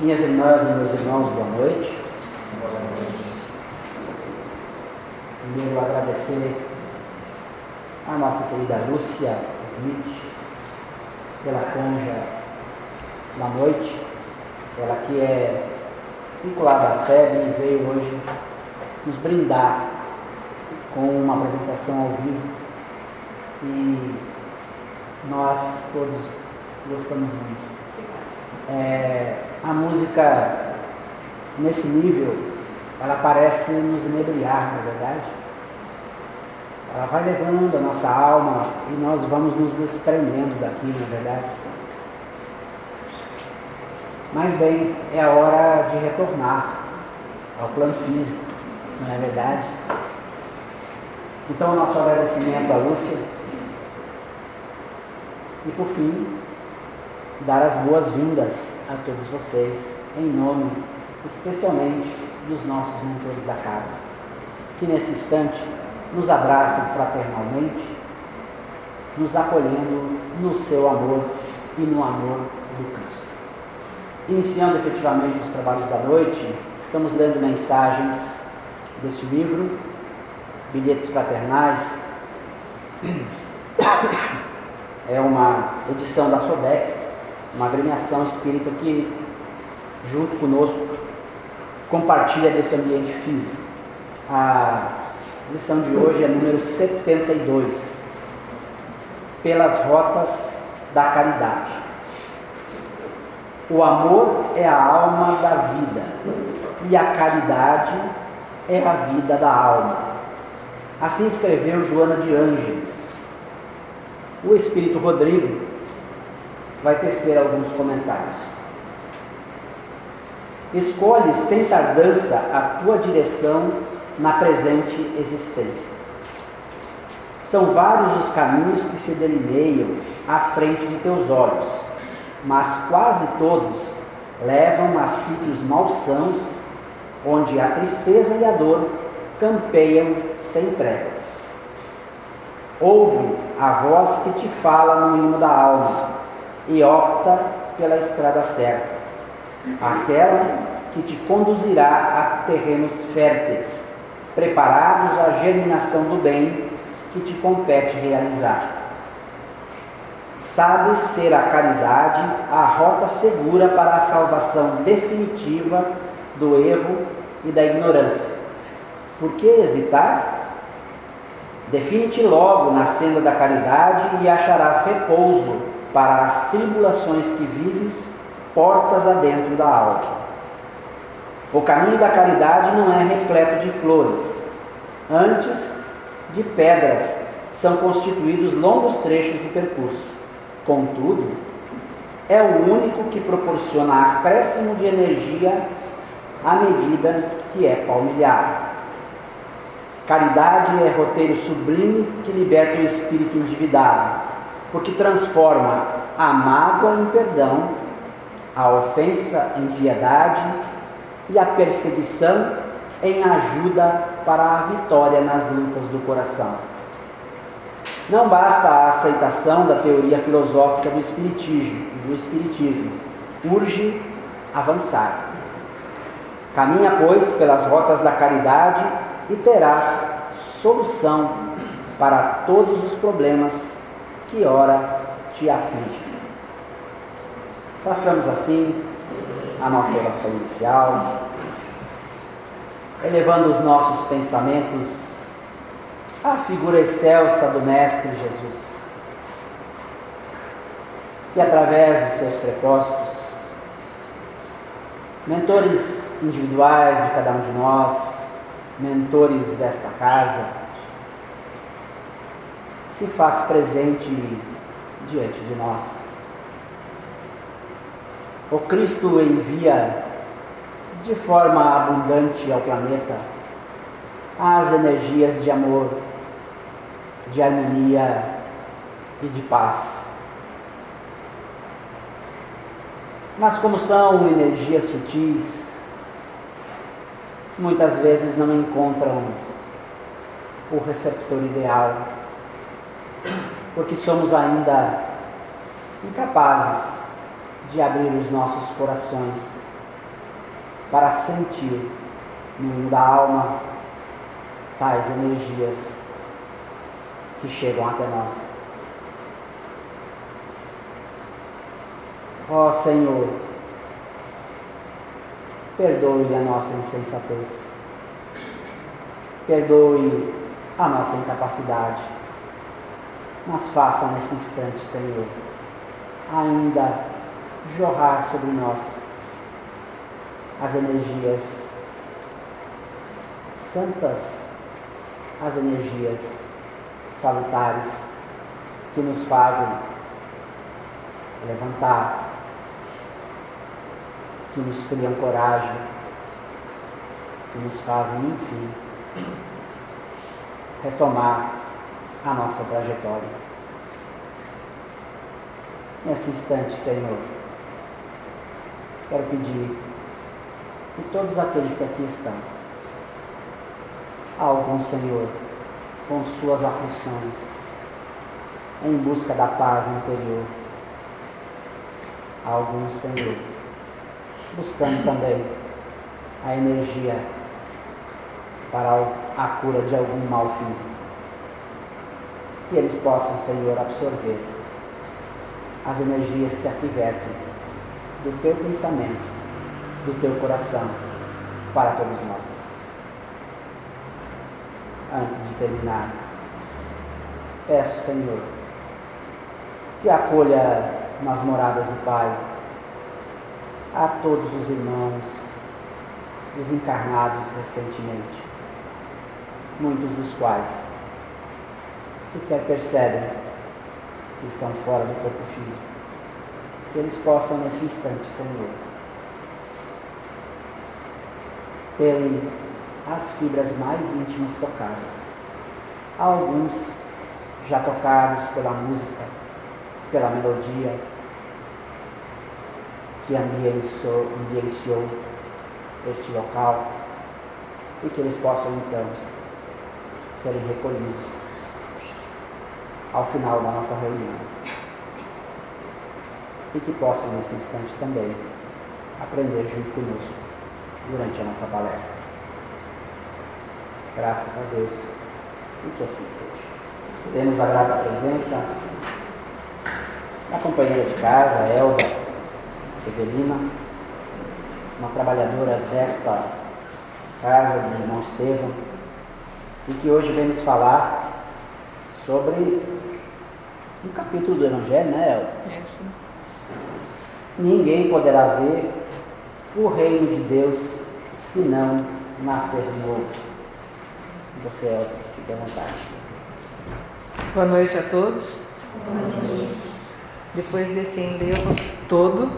Minhas irmãs e meus irmãos, boa noite. Primeiro, agradecer a nossa querida Lúcia Smith pela canja na noite. Ela que é vinculada à FEB e veio hoje nos brindar com uma apresentação ao vivo. E nós todos gostamos muito. A música, nesse nível, ela parece nos inebriar, na verdade. Ela vai levando a nossa alma e nós vamos nos desprendendo daquilo, na verdade. Mas bem, é a hora de retornar ao plano físico, não é verdade? Então, nosso agradecimento à Lúcia. E por fim, dar as boas-vindas a todos vocês, em nome especialmente dos nossos mentores da casa, que nesse instante nos abraçam fraternalmente, nos acolhendo no seu amor e no amor do Cristo. Iniciando efetivamente os trabalhos da noite, estamos lendo mensagens deste livro, Bilhetes Fraternais. É uma edição da SODEC, uma agremiação espírita que, junto conosco, compartilha desse ambiente físico. A lição de hoje é número 72, Pelas Rotas da Caridade. O amor é a alma da vida, e a caridade é a vida da alma. Assim escreveu Joana de Ângeles. O Espírito Rodrigo vai tecer alguns comentários. Escolhe sem tardança a tua direção na presente existência. São vários os caminhos que se delineiam à frente de teus olhos, mas quase todos levam a sítios malsãos, onde a tristeza e a dor campeiam sem trevas. Ouve a voz que te fala no hino da alma, e opta pela estrada certa, aquela que te conduzirá a terrenos férteis, preparados à germinação do bem que te compete realizar. Sabes ser a caridade a rota segura para a salvação definitiva do erro e da ignorância. Por que hesitar? Define-te logo na senda da caridade e acharás repouso para as tribulações que vives, portas adentro da alma. O caminho da caridade não é repleto de flores, antes de pedras são constituídos longos trechos do percurso. Contudo, é o único que proporciona acréscimo de energia à medida que é palmilhado. Caridade é roteiro sublime que liberta o espírito endividado, porque transforma a mágoa em perdão, a ofensa em piedade e a perseguição em ajuda para a vitória nas lutas do coração. Não basta a aceitação da teoria filosófica do espiritismo, urge avançar. Caminha, pois, pelas rotas da caridade e terás solução para todos os problemas que ora te aflige. Façamos assim a nossa oração inicial, elevando os nossos pensamentos à figura excelsa do Mestre Jesus, que através de seus propósitos, mentores individuais de cada um de nós, mentores desta casa, se faz presente diante de nós. O Cristo envia de forma abundante ao planeta as energias de amor, de harmonia e de paz. Mas como são energias sutis, muitas vezes não encontram o receptor ideal, porque somos ainda incapazes de abrir os nossos corações para sentir no mundo da alma tais energias que chegam até nós. Ó Senhor, perdoe a nossa insensatez, perdoe a nossa incapacidade, mas faça nesse instante, Senhor, ainda jorrar sobre nós as energias santas, as energias salutares que nos fazem levantar, que nos criam coragem, que nos fazem, enfim, retomar a nossa trajetória. Nesse instante, Senhor, quero pedir que todos aqueles que aqui estão, alguns, Senhor, com suas aflições, em busca da paz interior, alguns, Senhor, buscando também a energia para a cura de algum mal físico, que eles possam, Senhor, absorver as energias que aqui vertem do teu pensamento, do teu coração, para todos nós. Antes de terminar, peço, Senhor, que acolha nas moradas do Pai a todos os irmãos desencarnados recentemente, muitos dos quais sequer percebem que estão fora do corpo físico, que eles possam nesse instante, Senhor, terem as fibras mais íntimas tocadas, alguns já tocados pela música, pela melodia que ambientou este local, e que eles possam então serem recolhidos ao final da nossa reunião, e que possam nesse instante também aprender junto conosco durante a nossa palestra. Graças a Deus, e que assim seja. Temos a grata presença da companheira de casa, Elba Evelina, uma trabalhadora desta casa do irmão Estevão, e que hoje vem nos falar sobre um capítulo do Evangelho, né, Elba? Ninguém poderá ver o reino de Deus se não nascer de novo. Você, Elba, fique à vontade. Boa noite a todos. Boa noite. Depois desse enlevo todo,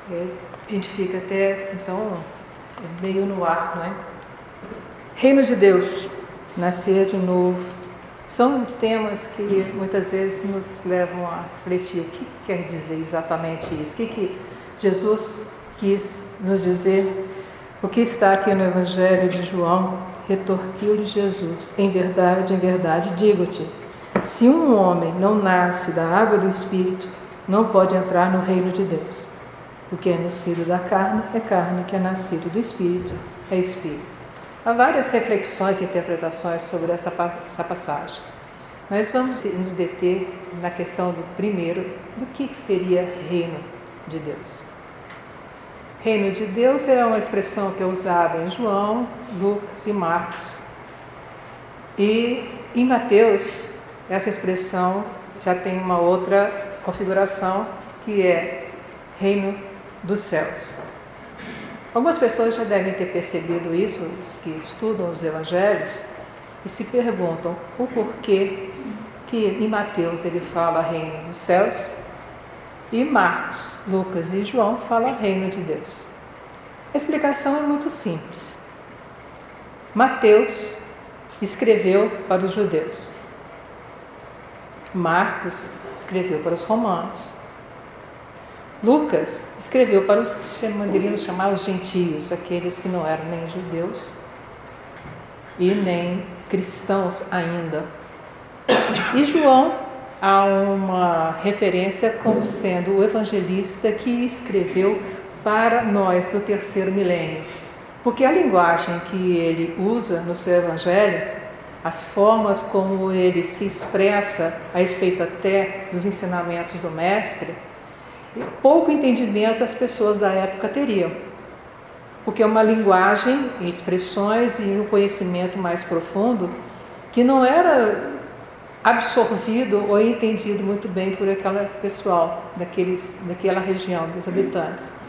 a gente fica até assim, então, meio no ar, não é? Reino de Deus, nascer de novo, são temas que muitas vezes nos levam a refletir. O que quer dizer exatamente isso? O que Jesus quis nos dizer? O que está aqui no Evangelho de João? Retorquiu-lhe Jesus: em verdade, digo-te, se um homem não nasce da água do Espírito, não pode entrar no reino de Deus. O que é nascido da carne, o que é nascido do Espírito, é Espírito. Há várias reflexões e interpretações sobre essa passagem. Mas vamos nos deter na questão do primeiro, do que seria reino de Deus. Reino de Deus é uma expressão que é usada em João, Lucas e Marcos. E em Mateus, essa expressão já tem uma outra configuração, que é reino dos céus. Algumas pessoas já devem ter percebido isso, os que estudam os evangelhos, e se perguntam o porquê que em Mateus ele fala reino dos céus, e Marcos, Lucas e João falam reino de Deus. A explicação é muito simples. Mateus escreveu para os judeus. Marcos escreveu para os romanos. Lucas escreveu para os que poderíamos chamar os gentios, aqueles que não eram nem judeus e nem cristãos ainda. E João há uma referência como sendo o evangelista que escreveu para nós do terceiro milênio. Porque a linguagem que ele usa no seu evangelho, as formas como ele se expressa a respeito até dos ensinamentos do mestre, pouco entendimento as pessoas da época teriam. Porque é uma linguagem, expressões e um conhecimento mais profundo que não era absorvido ou entendido muito bem por aquele pessoal daquela região, dos habitantes.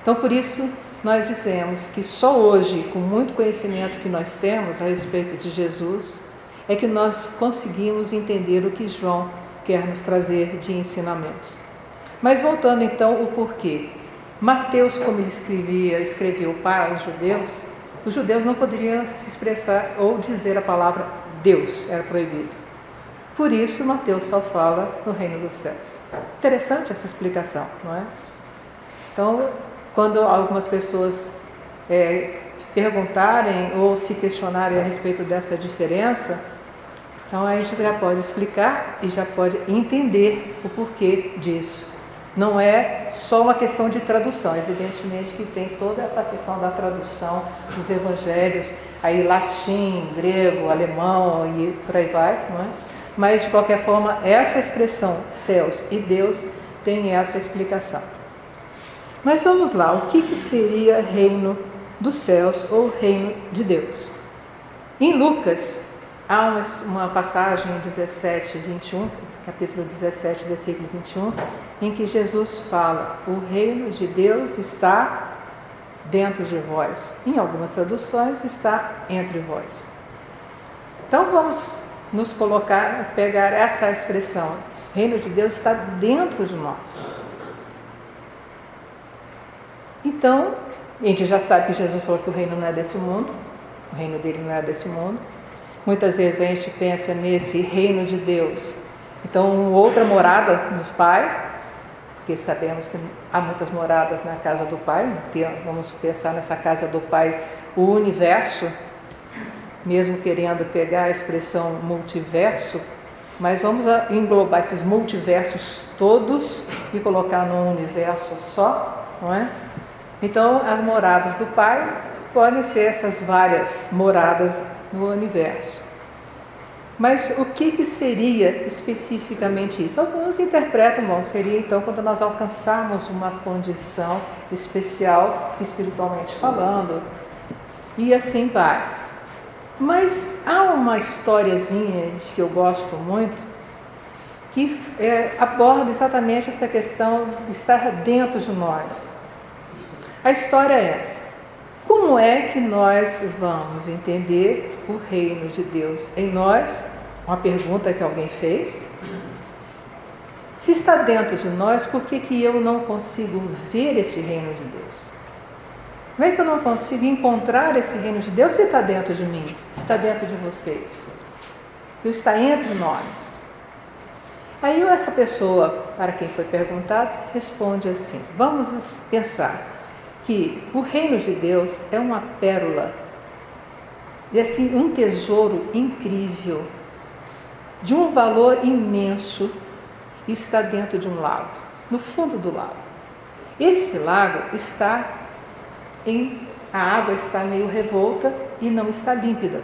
Então, por isso, nós dizemos que só hoje, com muito conhecimento que nós temos a respeito de Jesus, é que nós conseguimos entender o que João quer nos trazer de ensinamentos. Mas voltando então o porquê. Mateus, como ele escreveu para os judeus não poderiam se expressar ou dizer a palavra Deus, era proibido. Por isso, Mateus só fala no reino dos céus. Interessante essa explicação, não é? Então, quando algumas pessoas perguntarem ou se questionarem a respeito dessa diferença, então a gente já pode explicar e já pode entender o porquê disso. Não é só uma questão de tradução, evidentemente que tem toda essa questão da tradução dos evangelhos, aí latim, grego, alemão e por aí vai, não é? Mas de qualquer forma, essa expressão céus e Deus tem essa explicação. Mas vamos lá, o que seria reino dos céus ou reino de Deus? Em Lucas, há uma passagem 17, 21, capítulo 17, versículo 21, em que Jesus fala: o reino de Deus está dentro de vós. Em algumas traduções está entre vós. Então vamos nos pegar essa expressão: o reino de Deus está dentro de nós. Então, a gente já sabe que Jesus falou que o reino não é desse mundo, o reino dele não é desse mundo. Muitas vezes a gente pensa nesse reino de Deus, então outra morada do Pai, porque sabemos que há muitas moradas na casa do Pai, vamos pensar nessa casa do Pai, o universo, mesmo querendo pegar a expressão multiverso, mas vamos englobar esses multiversos todos e colocar num universo só, não é? Então, as moradas do Pai podem ser essas várias moradas no universo. Mas o que seria especificamente isso? Alguns interpretam, seria então quando nós alcançarmos uma condição especial, espiritualmente falando, e assim vai. Mas há uma historiazinha que eu gosto muito, que aborda exatamente essa questão de estar dentro de nós. A história é essa: como é que nós vamos entender o reino de Deus em nós? Uma pergunta que alguém fez. Se está dentro de nós, por que eu não consigo ver esse reino de Deus? Como é que eu não consigo encontrar esse reino de Deus se está dentro de mim, se está dentro de vocês, se está entre nós? Aí essa pessoa, para quem foi perguntado, responde assim: vamos pensar que o reino de Deus é uma pérola, e assim um tesouro incrível, de um valor imenso, está dentro de um lago, no fundo do lago. Esse lago a água está meio revolta e não está límpida.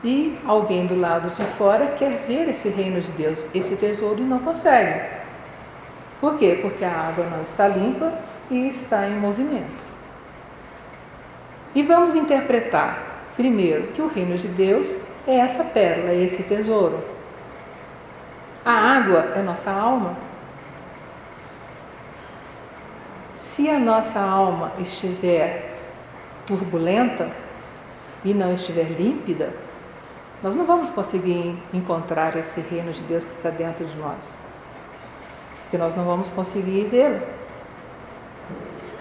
E alguém do lado de fora quer ver esse reino de Deus, esse tesouro, e não consegue. Por quê? Porque a água não está limpa e está em movimento. E vamos interpretar, primeiro, que o reino de Deus é essa pérola, é esse tesouro. A água é nossa alma. Se a nossa alma estiver turbulenta e não estiver límpida, nós não vamos conseguir encontrar esse reino de Deus que está dentro de nós, porque nós não vamos conseguir vê-lo.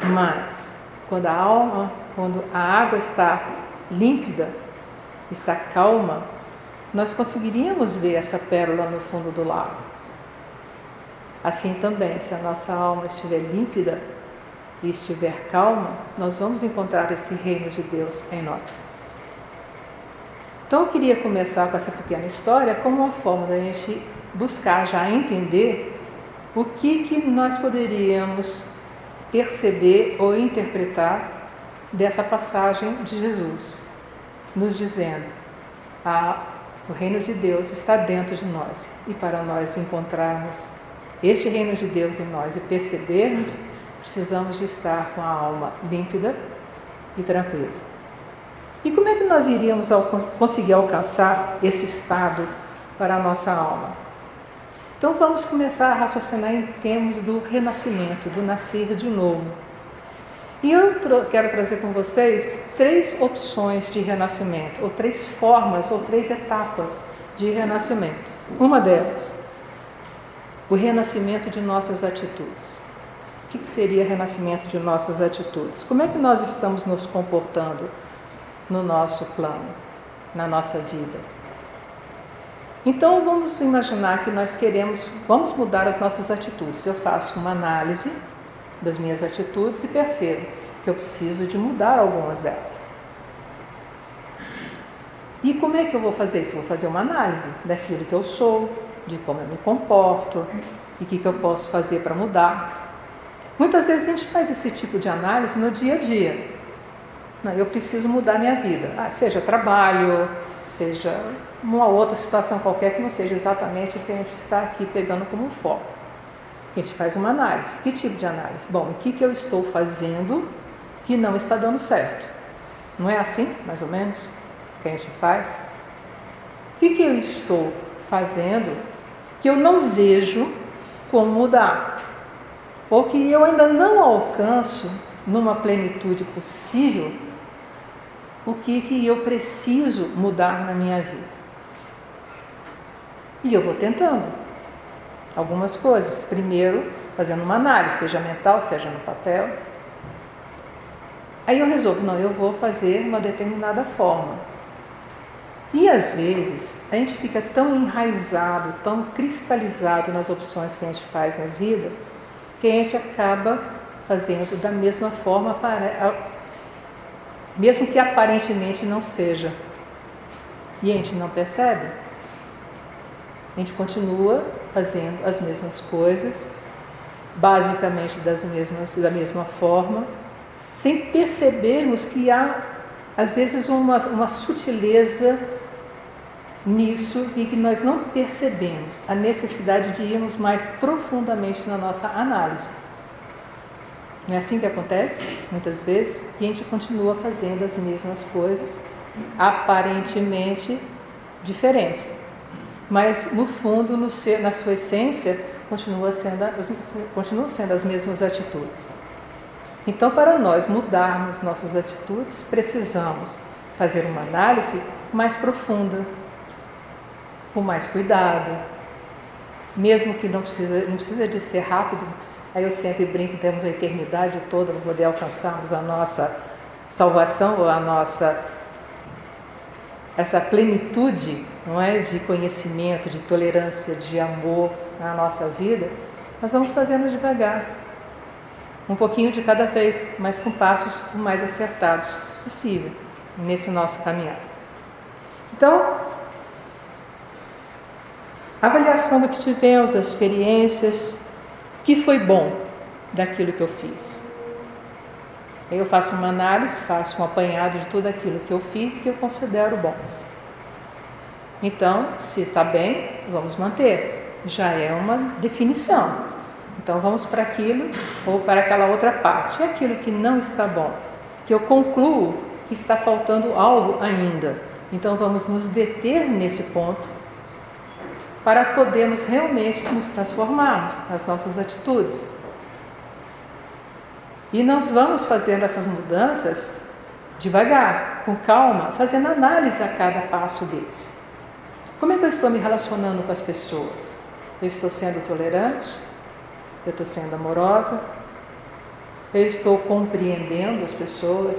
Mas quando a água está límpida, está calma, nós conseguiríamos ver essa pérola no fundo do lago. Assim também, se a nossa alma estiver límpida e estiver calma, nós vamos encontrar esse reino de Deus em nós. Então eu queria começar com essa pequena história como uma forma da gente buscar já entender o que nós poderíamos perceber ou interpretar dessa passagem de Jesus, nos dizendo: o reino de Deus está dentro de nós, e para nós encontrarmos este reino de Deus em nós e percebermos, precisamos de estar com a alma límpida e tranquila. E como é que nós iríamos conseguir alcançar esse estado para a nossa alma? Então vamos começar a raciocinar em termos do renascimento, do nascer de novo. E eu quero trazer com vocês 3 opções de renascimento, ou 3 formas, ou 3 etapas de renascimento. Uma delas, o renascimento de nossas atitudes. O que seria renascimento de nossas atitudes? Como é que nós estamos nos comportando no nosso plano, na nossa vida? Então vamos imaginar que nós vamos mudar as nossas atitudes. Eu faço uma análise das minhas atitudes e percebo que eu preciso de mudar algumas delas. E como é que eu vou fazer isso? Eu vou fazer uma análise daquilo que eu sou, de como eu me comporto e o que eu posso fazer para mudar. Muitas vezes a gente faz esse tipo de análise no dia a dia. Eu preciso mudar minha vida, seja trabalho, seja uma outra situação qualquer que não seja exatamente o que a gente está aqui pegando como foco. A gente faz uma análise. Que tipo de análise? Bom, o que eu estou fazendo que não está dando certo? Não é assim, mais ou menos, que a gente faz? O que eu estou fazendo que eu não vejo como mudar? Ou que eu ainda não alcanço numa plenitude possível o que eu preciso mudar na minha vida? E eu vou tentando algumas coisas. Primeiro, fazendo uma análise, seja mental, seja no papel. Aí eu resolvo, eu vou fazer uma determinada forma. E às vezes, a gente fica tão enraizado, tão cristalizado nas opções que a gente faz nas vidas, que a gente acaba fazendo da mesma forma, mesmo que aparentemente não seja. E a gente não percebe. A gente continua fazendo as mesmas coisas, basicamente da mesma forma, sem percebermos que há, às vezes, uma sutileza nisso e que nós não percebemos a necessidade de irmos mais profundamente na nossa análise. Não é assim que acontece, muitas vezes, e a gente continua fazendo as mesmas coisas, aparentemente diferentes. Mas no fundo, na sua essência, continuam sendo as mesmas atitudes. Então, para nós mudarmos nossas atitudes, precisamos fazer uma análise mais profunda, com mais cuidado, mesmo que não precisa de ser rápido. Aí eu sempre brinco, temos a eternidade toda para poder alcançarmos a nossa salvação, ou essa plenitude, não é, de conhecimento, de tolerância, de amor na nossa vida. Nós vamos fazendo devagar, um pouquinho de cada vez, mas com passos o mais acertados possível nesse nosso caminhar. Então, a avaliação do que tivemos, as experiências, o que foi bom daquilo que eu fiz. Aí eu faço uma análise, faço um apanhado de tudo aquilo que eu fiz e que eu considero bom. Então, se está bem, vamos manter. Já é uma definição. Então vamos para aquilo ou para aquela outra parte. E aquilo que não está bom, que eu concluo que está faltando algo ainda. Então vamos nos deter nesse ponto para podermos realmente nos transformarmos nas nossas atitudes. E nós vamos fazendo essas mudanças devagar, com calma, fazendo análise a cada passo deles. Como é que eu estou me relacionando com as pessoas? Eu estou sendo tolerante? Eu estou sendo amorosa? Eu estou compreendendo as pessoas?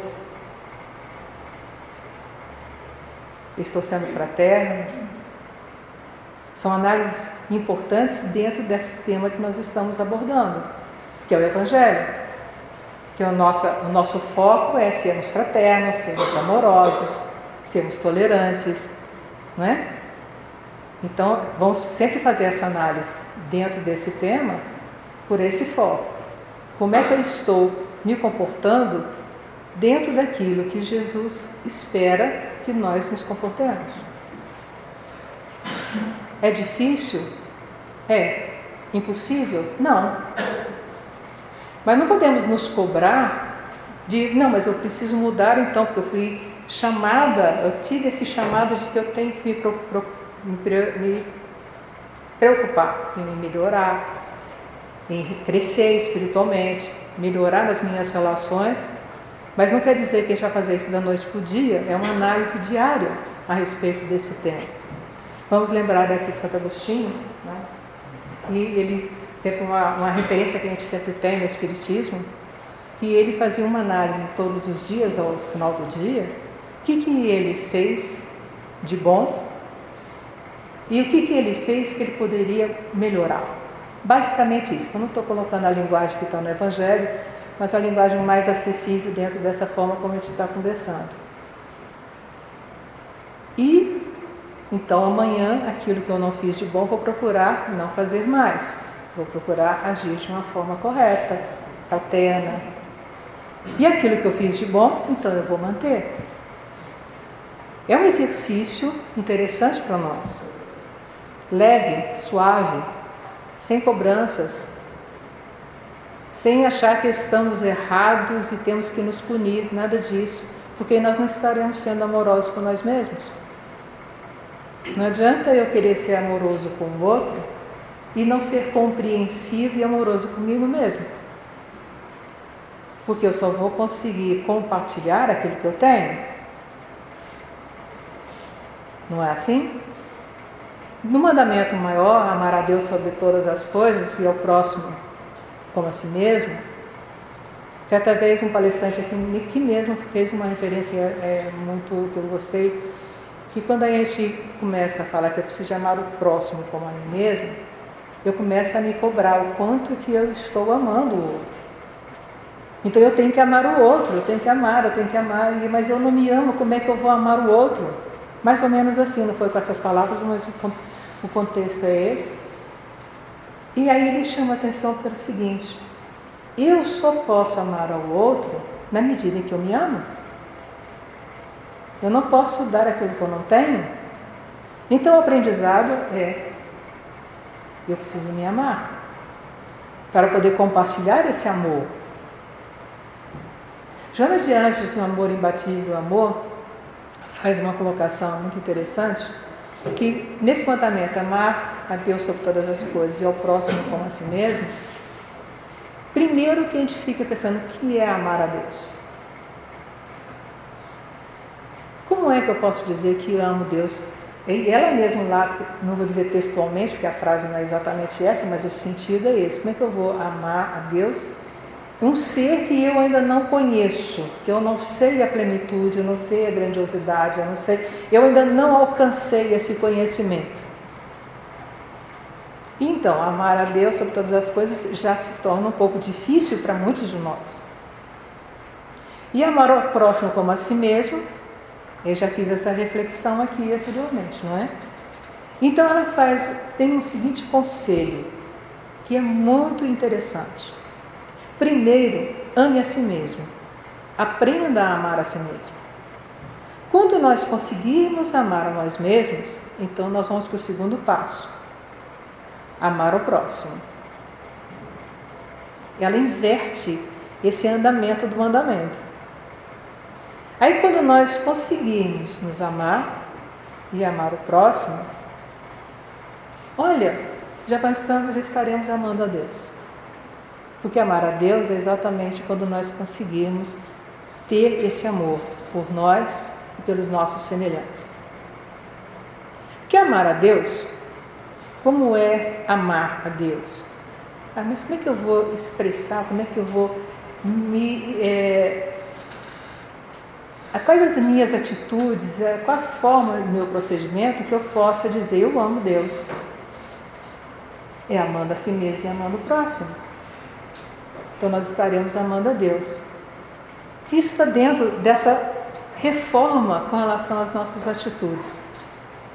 Estou sendo fraterno? São análises importantes dentro desse tema que nós estamos abordando, que é o Evangelho. Que o nosso foco é sermos fraternos, sermos amorosos, sermos tolerantes, não é? Então, vamos sempre fazer essa análise dentro desse tema por esse foco. Como é que eu estou me comportando dentro daquilo que Jesus espera que nós nos comportemos? É difícil? É. Impossível? Não. Mas não podemos nos cobrar de, não, mas eu preciso mudar então, porque eu fui chamada, eu tive esse chamado de que eu tenho que me preocupar em me melhorar, em crescer espiritualmente, melhorar nas minhas relações, mas não quer dizer que a gente vai fazer isso da noite para o dia, é uma análise diária a respeito desse tema. Vamos lembrar daqui Santo Agostinho, né? E ele, sempre uma referência que a gente sempre tem no Espiritismo, que ele fazia uma análise todos os dias, ao final do dia, o que ele fez de bom e o que ele fez que ele poderia melhorar. Basicamente isso. Eu não estou colocando a linguagem que está no Evangelho, mas a linguagem mais acessível dentro dessa forma como a gente está conversando. E, então, amanhã, aquilo que eu não fiz de bom, vou procurar não fazer mais. Vou procurar agir de uma forma correta, fraterna. E aquilo que eu fiz de bom, então eu vou manter. É um exercício interessante para nós. Leve, suave, sem cobranças, sem achar que estamos errados e temos que nos punir, nada disso, porque nós não estaremos sendo amorosos com nós mesmos. Não adianta eu querer ser amoroso com o outro e não ser compreensivo e amoroso comigo mesmo, porque eu só vou conseguir compartilhar aquilo que eu tenho. Não é assim? No mandamento maior, amar a Deus sobre todas as coisas e ao próximo como a si mesmo, certa vez um palestrante aqui mesmo fez uma referência muito que eu gostei, que quando a gente começa a falar que eu preciso amar o próximo como a mim mesmo, eu começo a me cobrar o quanto que eu estou amando o outro. Então eu tenho que amar o outro, eu tenho que amar, mas eu não me amo, como é que eu vou amar o outro? Mais ou menos assim, não foi com essas palavras, mas o contexto é esse. E aí ele chama a atenção para o seguinte: eu só posso amar ao outro na medida em que eu me amo. Eu não posso dar aquilo que eu não tenho. Então o aprendizado é: eu preciso me amar para poder compartilhar esse amor. Joana de Anjos, no Amor Imbatível Amor, faz uma colocação muito interessante, que nesse mandamento, amar a Deus sobre todas as coisas e ao próximo como a si mesmo, primeiro que a gente fica pensando, o que é amar a Deus? Como é que eu posso dizer que amo Deus? E ela mesma lá, não vou dizer textualmente, porque a frase não é exatamente essa, mas o sentido é esse. Como é que eu vou amar a Deus? Um ser que eu ainda não conheço, que eu não sei a plenitude, eu não sei a grandiosidade, eu ainda não alcancei esse conhecimento. Então, amar a Deus sobre todas as coisas já se torna um pouco difícil para muitos de nós. E amar o próximo como a si mesmo, eu já fiz essa reflexão aqui anteriormente, não é? Então ela tem um seguinte conselho, que é muito interessante. Primeiro, ame a si mesmo. Aprenda a amar a si mesmo. Quando nós conseguirmos amar a nós mesmos, então nós vamos para o segundo passo. Amar o próximo. Ela inverte esse andamento do mandamento. Aí quando nós conseguirmos nos amar e amar o próximo, olha, já estaremos amando a Deus. Porque amar a Deus é exatamente quando nós conseguirmos ter esse amor por nós e pelos nossos semelhantes. Porque amar a Deus, como é amar a Deus? Mas como é que eu vou expressar, como é que eu vou quais as minhas atitudes, qual a forma do meu procedimento que eu possa dizer eu amo Deus. É amando a si mesmo e amando o próximo. Então nós estaremos amando a Deus. Isso está dentro dessa reforma com relação às nossas atitudes.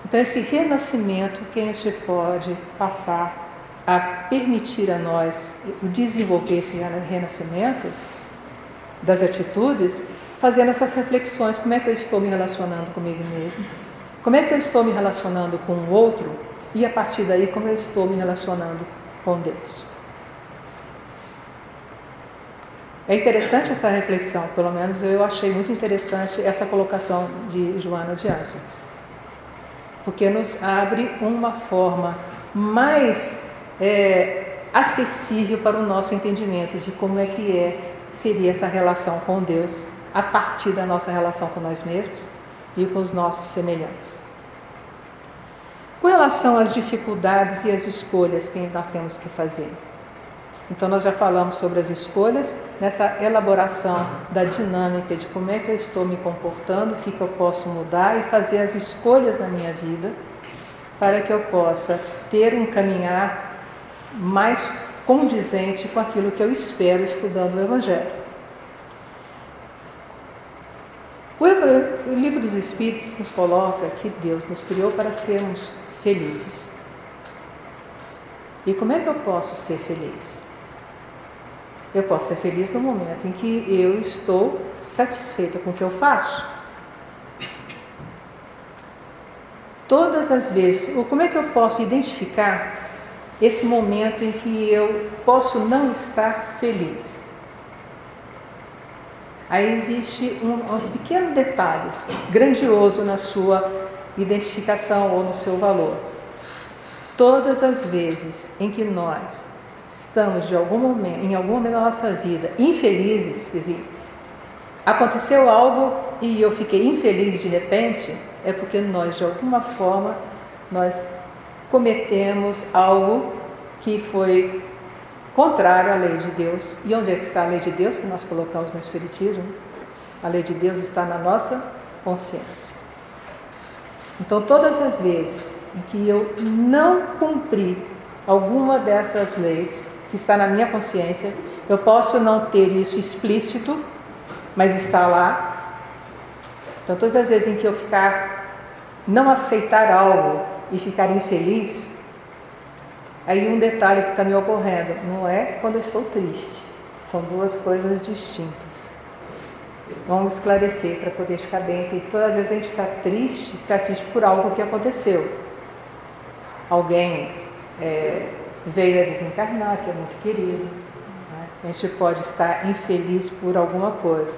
Então esse renascimento que a gente pode passar a permitir a nós desenvolver esse renascimento das atitudes, fazendo essas reflexões: como é que eu estou me relacionando comigo mesmo? Como é que eu estou me relacionando com o outro? E a partir daí, como eu estou me relacionando com Deus? É interessante essa reflexão, pelo menos eu achei muito interessante essa colocação de Joana de Ângeles, porque nos abre uma forma mais acessível para o nosso entendimento de como é que seria essa relação com Deus a partir da nossa relação com nós mesmos e com os nossos semelhantes. Com relação às dificuldades e às escolhas que nós temos que fazer. Então nós já falamos sobre as escolhas, nessa elaboração da dinâmica de como é que eu estou me comportando, o que eu posso mudar e fazer as escolhas na minha vida para que eu possa ter um caminhar mais condizente com aquilo que eu espero estudando o Evangelho. O Livro dos Espíritos nos coloca que Deus nos criou para sermos felizes. E como é que eu posso ser feliz? Eu posso ser feliz no momento em que eu estou satisfeita com o que eu faço. Todas as vezes, como é que eu posso identificar esse momento em que eu posso não estar feliz? Aí existe um pequeno detalhe grandioso na sua identificação ou no seu valor. Todas as vezes em que nós estamos em algum momento da nossa vida infelizes, quer dizer, aconteceu algo e eu fiquei infeliz de repente, é porque nós de alguma forma nós cometemos algo que foi contrário à lei de Deus. E onde é que está a lei de Deus que nós colocamos no Espiritismo? A lei de Deus está na nossa consciência. Então todas as vezes em que eu não cumpri alguma dessas leis que está na minha consciência, eu posso não ter isso explícito, mas está lá. Então todas as vezes em que eu não aceitar algo e ficar infeliz, aí um detalhe que está me ocorrendo, não é quando eu estou triste, são duas coisas distintas. Vamos esclarecer para poder ficar bem, porque todas as vezes a gente está triste por algo que aconteceu. Alguém veio a desencarnar, que é muito querido, né? A gente pode estar infeliz por alguma coisa.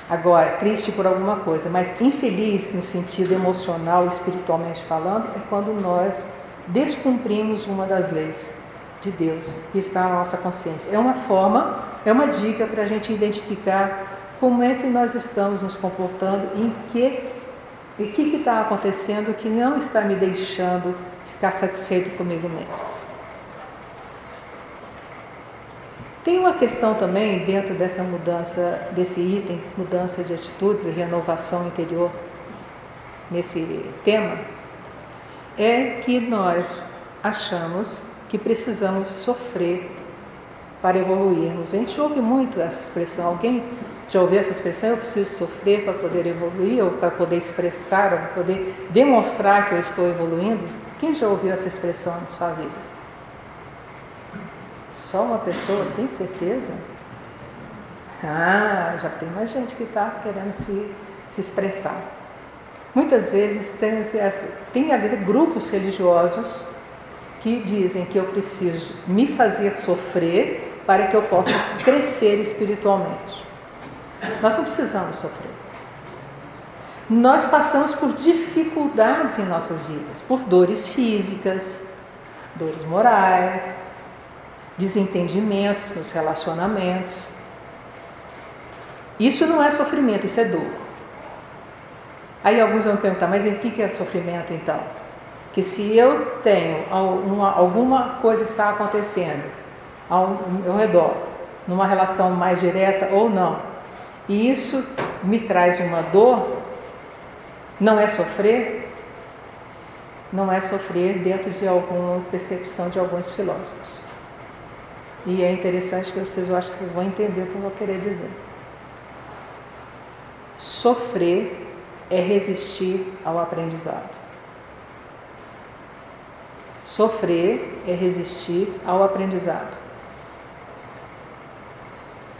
Agora, triste por alguma coisa, mas infeliz no sentido emocional, espiritualmente falando, é quando nós descumprimos uma das leis de Deus que está na nossa consciência. É uma forma, é uma dica para a gente identificar como é que nós estamos nos comportando e o que está acontecendo que não está me deixando ficar satisfeito comigo mesmo. Tem uma questão também dentro dessa mudança, desse item, mudança de atitudes e renovação interior, nesse tema, é que nós achamos que precisamos sofrer para evoluirmos. A gente ouve muito essa expressão. Alguém já ouviu essa expressão? Eu preciso sofrer para poder evoluir, ou para poder expressar, ou para poder demonstrar que eu estou evoluindo? Quem já ouviu essa expressão na sua vida? Só uma pessoa? Tem certeza? Já tem mais gente que está querendo se expressar. Muitas vezes tem grupos religiosos que dizem que eu preciso me fazer sofrer para que eu possa crescer espiritualmente. Nós não precisamos sofrer. Nós passamos por dificuldades em nossas vidas, por dores físicas, dores morais, desentendimentos nos relacionamentos. Isso não é sofrimento, isso é dor. Aí alguns vão me perguntar, mas o que é sofrimento então? Que se eu tenho alguma coisa está acontecendo ao meu redor numa relação mais direta ou não, e isso me traz uma dor, não é sofrer? Não é sofrer dentro de alguma percepção de alguns filósofos. E é interessante que eu acho que vocês vão entender o que eu vou querer dizer. Sofrer é resistir ao aprendizado. Sofrer é resistir ao aprendizado.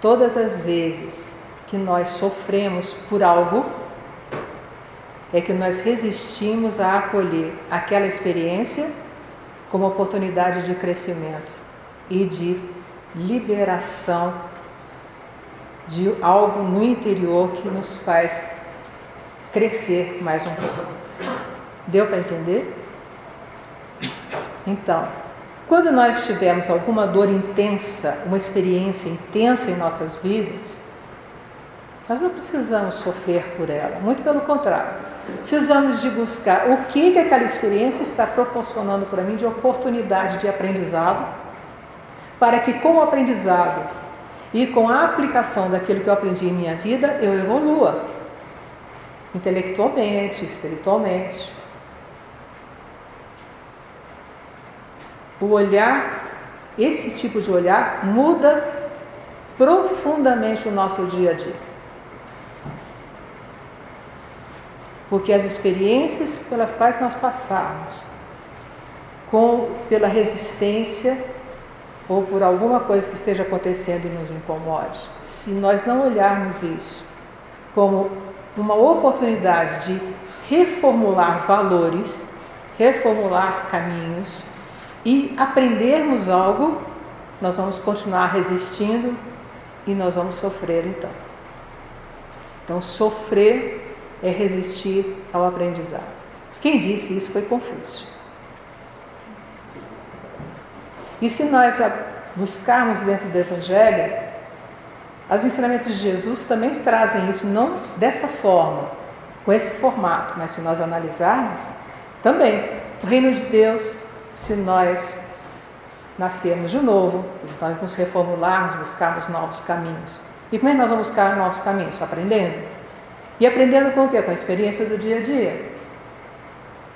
Todas as vezes que nós sofremos por algo, é que nós resistimos a acolher aquela experiência como oportunidade de crescimento e de liberação de algo no interior que nos faz crescer mais um pouco. Deu para entender? Então, quando nós tivermos alguma dor intensa, uma experiência intensa em nossas vidas, nós não precisamos sofrer por ela, muito pelo contrário. Precisamos de buscar o que aquela experiência está proporcionando para mim de oportunidade de aprendizado, para que com o aprendizado e com a aplicação daquilo que eu aprendi em minha vida, eu evolua intelectualmente, espiritualmente. O olhar, esse tipo de olhar, muda profundamente o nosso dia a dia. Porque as experiências pelas quais nós passarmos, pela resistência ou por alguma coisa que esteja acontecendo e nos incomode, se nós não olharmos isso como uma oportunidade de reformular valores, reformular caminhos e aprendermos algo, nós vamos continuar resistindo e nós vamos sofrer então. Então, sofrer é resistir ao aprendizado. Quem disse isso foi Confúcio. E se nós buscarmos dentro do Evangelho, os ensinamentos de Jesus também trazem isso, não dessa forma, com esse formato, mas se nós analisarmos, também, o reino de Deus, se nós nascermos de novo, se nós nos reformularmos, buscarmos novos caminhos. E como é que nós vamos buscar novos caminhos? Aprendendo. E aprendendo com o quê? Com a experiência do dia a dia.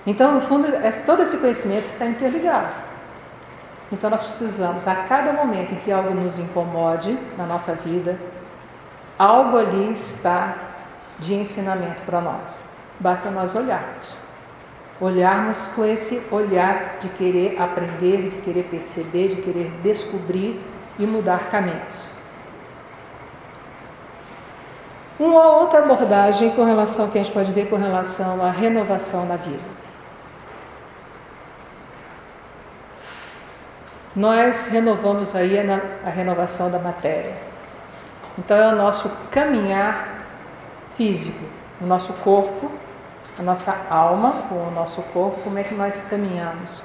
Então, no fundo, todo esse conhecimento está interligado. Então, nós precisamos, a cada momento em que algo nos incomode na nossa vida, algo ali está de ensinamento para nós. Basta nós olharmos. Olharmos com esse olhar de querer aprender, de querer perceber, de querer descobrir e mudar caminhos. Uma outra abordagem com relação que a gente pode ver com relação à renovação na vida. Nós renovamos aí a renovação da matéria. Então é o nosso caminhar físico, o nosso corpo, a nossa alma com o nosso corpo, como é que nós caminhamos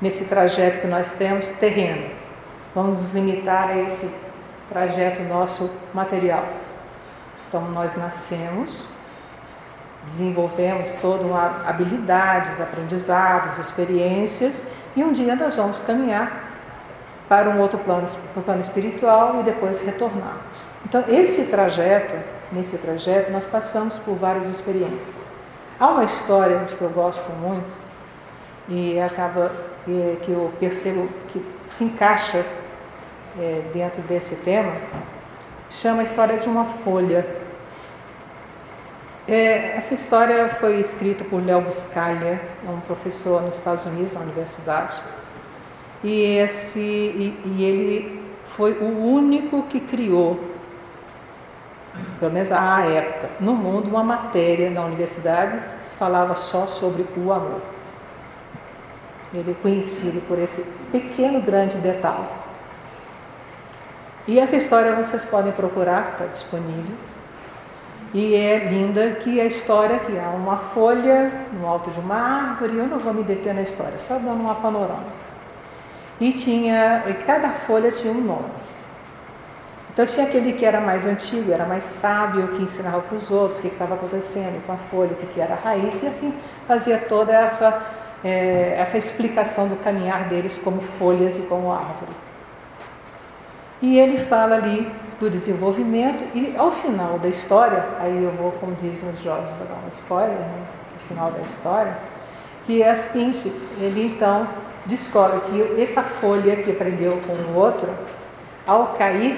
nesse trajeto que nós temos terreno. Vamos nos limitar a esse trajeto nosso material. Então, nós nascemos, desenvolvemos todas habilidades, aprendizados, experiências, e um dia nós vamos caminhar para um outro plano, para o plano espiritual, e depois retornarmos. Então, nesse trajeto, nós passamos por várias experiências. Há uma história que eu gosto muito, e que eu percebo que se encaixa dentro desse tema, chama a história de uma folha. Essa história foi escrita por Leo Buscaglia, um professor nos Estados Unidos, na universidade, e ele foi o único que criou, pelo menos à época, no mundo, uma matéria na universidade que se falava só sobre o amor. Ele é conhecido por esse pequeno, grande detalhe. E essa história vocês podem procurar, está disponível. E é linda, que é a história que há uma folha no alto de uma árvore. Eu não vou me deter na história, só dando uma panorama. E cada folha tinha um nome. Então tinha aquele que era mais antigo, era mais sábio, que ensinava para os outros o que estava acontecendo com a folha, o que era a raiz, e assim fazia toda essa explicação do caminhar deles como folhas e como árvore. E ele fala ali do desenvolvimento e ao final da história, aí eu vou, como dizem os jovens, vou dar um spoiler, né, no final da história, que é a seguinte: ele então descobre que essa folha que aprendeu com o outro, ao cair,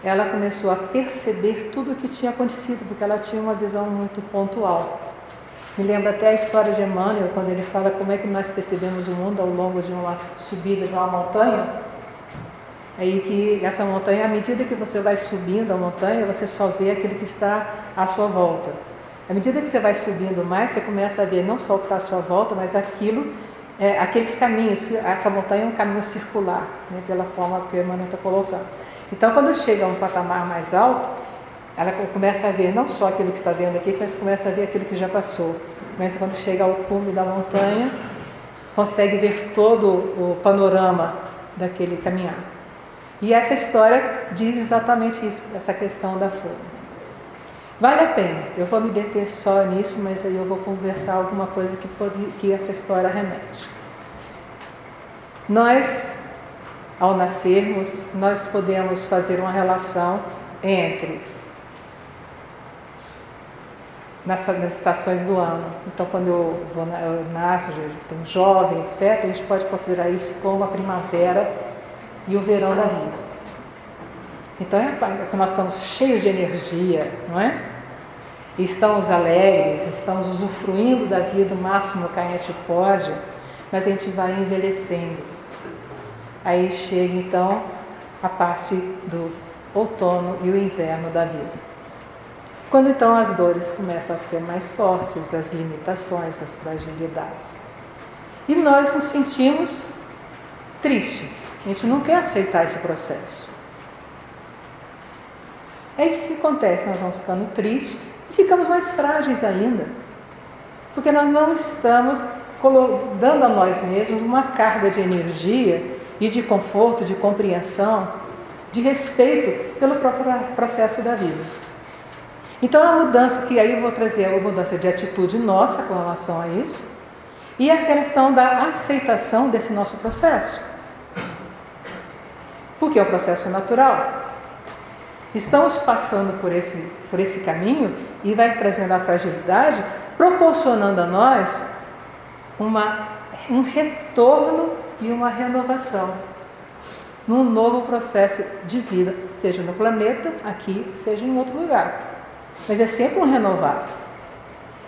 ela começou a perceber tudo o que tinha acontecido, porque ela tinha uma visão muito pontual. Me lembra até a história de Emmanuel, quando ele fala como é que nós percebemos o mundo ao longo de uma subida de uma montanha. Aí que essa montanha, à medida que você vai subindo a montanha, você só vê aquilo que está à sua volta. À medida que você vai subindo mais, você começa a ver não só o que está à sua volta, mas aqueles caminhos, que essa montanha é um caminho circular, né, pela forma que o Emmanuel está colocando. Então, quando chega a um patamar mais alto, ela começa a ver não só aquilo que está vendo aqui, mas começa a ver aquilo que já passou. Mas quando chega ao cume da montanha, consegue ver todo o panorama daquele caminhar. E essa história diz exatamente isso, essa questão da folha. Vale a pena, eu vou me deter só nisso, mas aí eu vou conversar alguma coisa que essa história remete. Nós, ao nascermos, nós podemos fazer uma relação entre nas estações do ano. Então, quando eu nasço, eu tenho jovem, etc., a gente pode considerar isso como a primavera e o verão da vida. Então, nós estamos cheios de energia, não é? E estamos alegres, estamos usufruindo da vida o máximo que a gente pode, mas a gente vai envelhecendo. Aí chega, então, a parte do outono e o inverno da vida. Quando, então, as dores começam a ser mais fortes, as limitações, as fragilidades. E nós nos sentimos tristes. A gente não quer aceitar esse processo. Aí o que acontece? Nós vamos ficando tristes e ficamos mais frágeis ainda. Porque nós não estamos dando a nós mesmos uma carga de energia e de conforto, de compreensão, de respeito pelo próprio processo da vida. Então a mudança, que aí eu vou trazer a mudança de atitude nossa com relação a isso, e a questão da aceitação desse nosso processo. Porque é um processo natural. Estamos passando por esse caminho e vai trazendo a fragilidade, proporcionando a nós um retorno e uma renovação num novo processo de vida, seja no planeta, aqui, seja em outro lugar. Mas é sempre um renovar.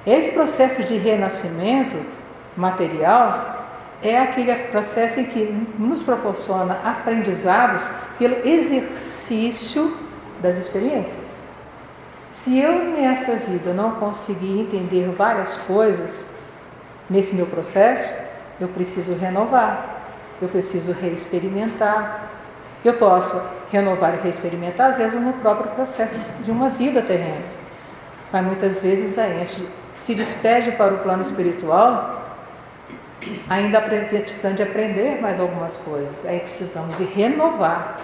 Esse processo de renascimento material é aquele processo em que nos proporciona aprendizados pelo exercício das experiências. Se eu nessa vida não conseguir entender várias coisas nesse meu processo, eu preciso renovar, eu preciso reexperimentar. Eu posso renovar e reexperimentar, às vezes, no próprio processo de uma vida terrena. Mas muitas vezes a gente se despede para o plano espiritual, ainda precisando de aprender mais algumas coisas. Aí precisamos de renovar.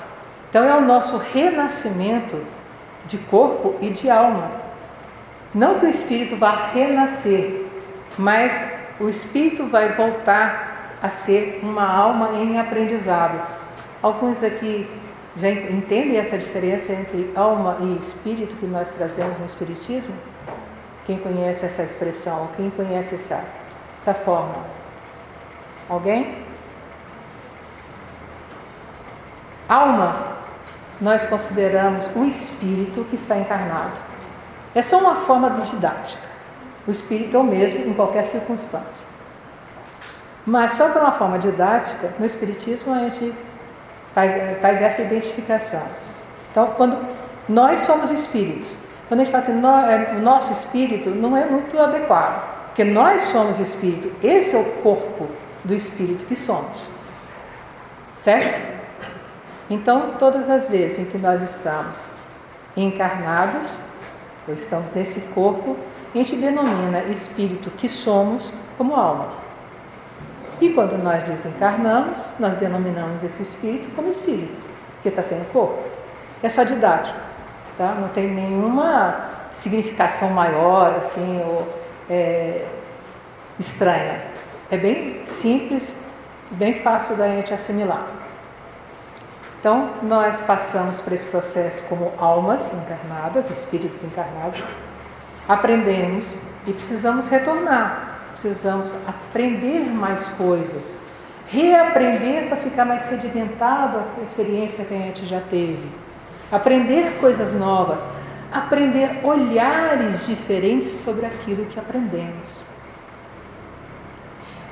Então é o nosso renascimento de corpo e de alma. Não que o espírito vá renascer, mas o espírito vai voltar a ser uma alma em aprendizado. Alguns aqui já entendem essa diferença entre alma e espírito que nós trazemos no Espiritismo? Quem conhece essa expressão? Quem conhece essa forma? Alguém? Alma, nós consideramos o espírito que está encarnado. É só uma forma didática. O espírito é o mesmo em qualquer circunstância. Mas só por uma forma didática, no Espiritismo a gente faz essa identificação. Então, quando nós somos espíritos, quando a gente fala assim, o nosso espírito não é muito adequado, porque nós somos espírito, esse é o corpo do espírito que somos. Certo? Então, todas as vezes em que nós estamos encarnados, ou estamos nesse corpo, a gente denomina espírito que somos como alma. E quando nós desencarnamos, nós denominamos esse espírito como espírito, que está sem o corpo. É só didático, tá? Não tem nenhuma significação maior, assim, ou estranha. É bem simples, bem fácil da gente assimilar. Então, nós passamos por esse processo como almas encarnadas, espíritos encarnados, aprendemos e precisamos retornar, precisamos aprender mais coisas, reaprender para ficar mais sedimentado a experiência que a gente já teve, aprender coisas novas, aprender olhares diferentes sobre aquilo que aprendemos.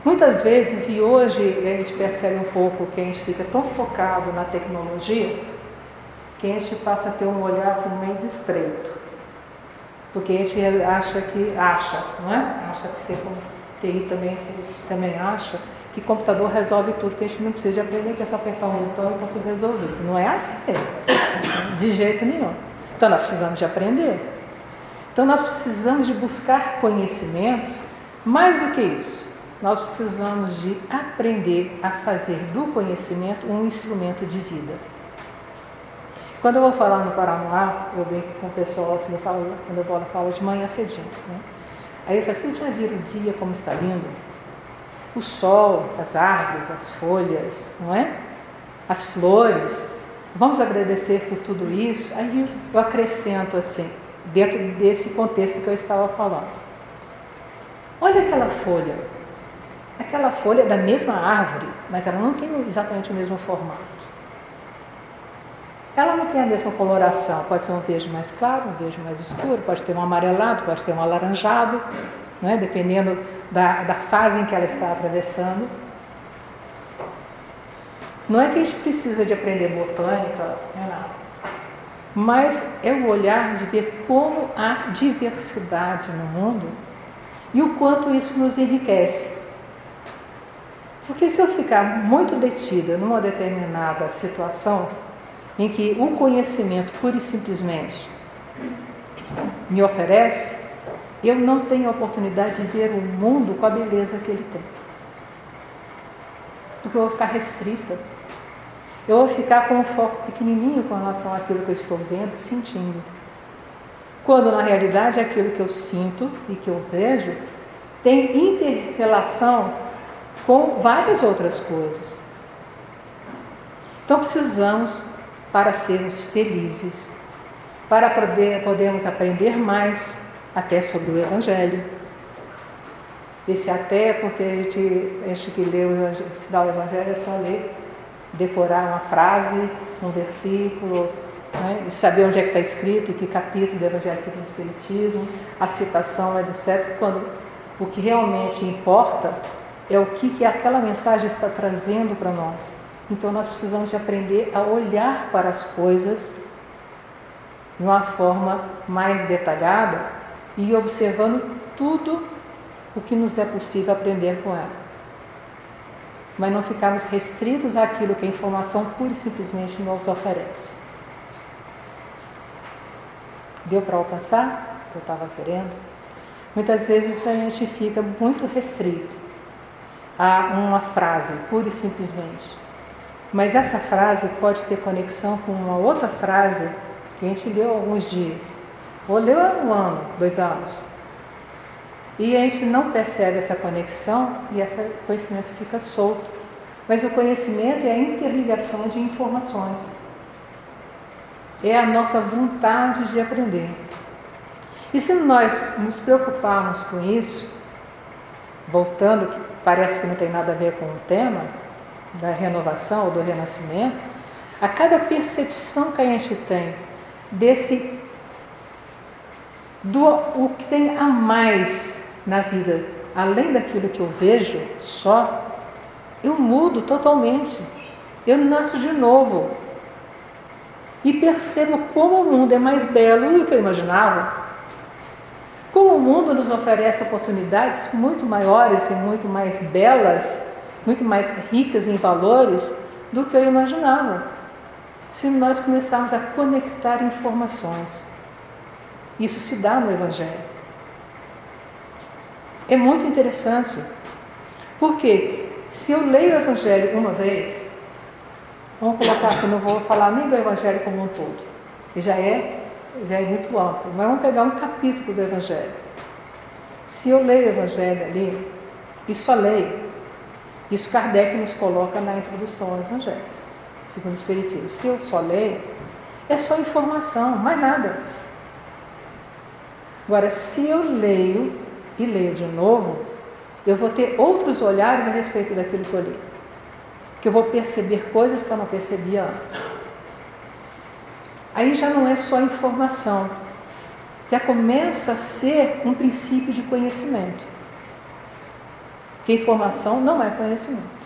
Muitas vezes, e hoje a gente percebe um pouco que a gente fica tão focado na tecnologia, que a gente passa a ter um olhar assim, mais estreito. Porque a gente acha, não é? Acha que você como TI também acha que computador resolve tudo, que a gente não precisa de aprender, que é só apertar um botão e está tudo resolvido. Não é assim mesmo, de jeito nenhum. Então nós precisamos de aprender. Então nós precisamos de buscar conhecimentos, mais do que isso. Nós precisamos de aprender a fazer do conhecimento um instrumento de vida. Quando eu vou falar no Paraná, eu brinco com o pessoal assim, quando eu falo de manhã cedinho. Né? Aí eu falo, vocês já viram o dia como está lindo? O sol, as árvores, as folhas, não é? As flores. Vamos agradecer por tudo isso? Aí eu acrescento assim, dentro desse contexto que eu estava falando. Olha aquela folha. Aquela folha é da mesma árvore, mas ela não tem exatamente o mesmo formato. Ela não tem a mesma coloração, pode ser um verde mais claro, um verde mais escuro, pode ter um amarelado, pode ter um alaranjado, né? Dependendo da fase em que ela está atravessando. Não é que a gente precisa de aprender botânica, não é nada. Mas é o olhar de ver como há diversidade no mundo e o quanto isso nos enriquece. Porque se eu ficar muito detida numa determinada situação em que o conhecimento pura e simplesmente me oferece, eu não tenho a oportunidade de ver o mundo com a beleza que ele tem. Porque eu vou ficar restrita. Eu vou ficar com um foco pequenininho com relação àquilo que eu estou vendo, sentindo. Quando na realidade aquilo que eu sinto e que eu vejo tem inter-relação com várias outras coisas. Então precisamos, para sermos felizes, para podermos aprender mais até sobre o Evangelho. Esse até porque a gente que lê o Evangelho, estudar o Evangelho é só ler, decorar uma frase, um versículo, né, e saber onde é que está escrito, em que capítulo do Evangelho segundo o Espiritismo, a citação, etc. Quando o que realmente importa é o que aquela mensagem está trazendo para nós. Então nós precisamos de aprender a olhar para as coisas de uma forma mais detalhada e observando tudo o que nos é possível aprender com ela. Mas não ficarmos restritos àquilo que a informação pura e simplesmente nos oferece. Deu para alcançar o que eu estava querendo? Muitas vezes a gente fica muito restrito a uma frase, pura e simplesmente. Mas essa frase pode ter conexão com uma outra frase que a gente leu há alguns dias, ou leu há 1 ano, 2 anos. E a gente não percebe essa conexão e esse conhecimento fica solto. Mas o conhecimento é a interligação de informações. É a nossa vontade de aprender. E se nós nos preocuparmos com isso, voltando, que parece que não tem nada a ver com o tema da renovação ou do renascimento, a cada percepção que a gente tem o que tem a mais na vida, além daquilo que eu vejo só, eu mudo totalmente. Eu nasço de novo e percebo como o mundo é mais belo do que eu imaginava. Como o mundo nos oferece oportunidades muito maiores e muito mais belas, muito mais ricas em valores do que eu imaginava. Se nós começarmos a conectar informações. Isso se dá no Evangelho. É muito interessante. Porque se eu leio o Evangelho uma vez, vamos colocar assim, não vou falar nem do Evangelho como um todo, que já é muito amplo, mas vamos pegar um capítulo do Evangelho. Se eu leio o Evangelho ali, e só leio, isso Kardec nos coloca na introdução ao Evangelho. segundo o Espiritismo. Se eu só leio, é só informação, mais nada. Agora, se eu leio e leio de novo, eu vou ter outros olhares a respeito daquilo que eu li. Que eu vou perceber coisas que eu não percebia antes. Aí já não é só informação, já começa a ser um princípio de conhecimento. Que informação não é conhecimento.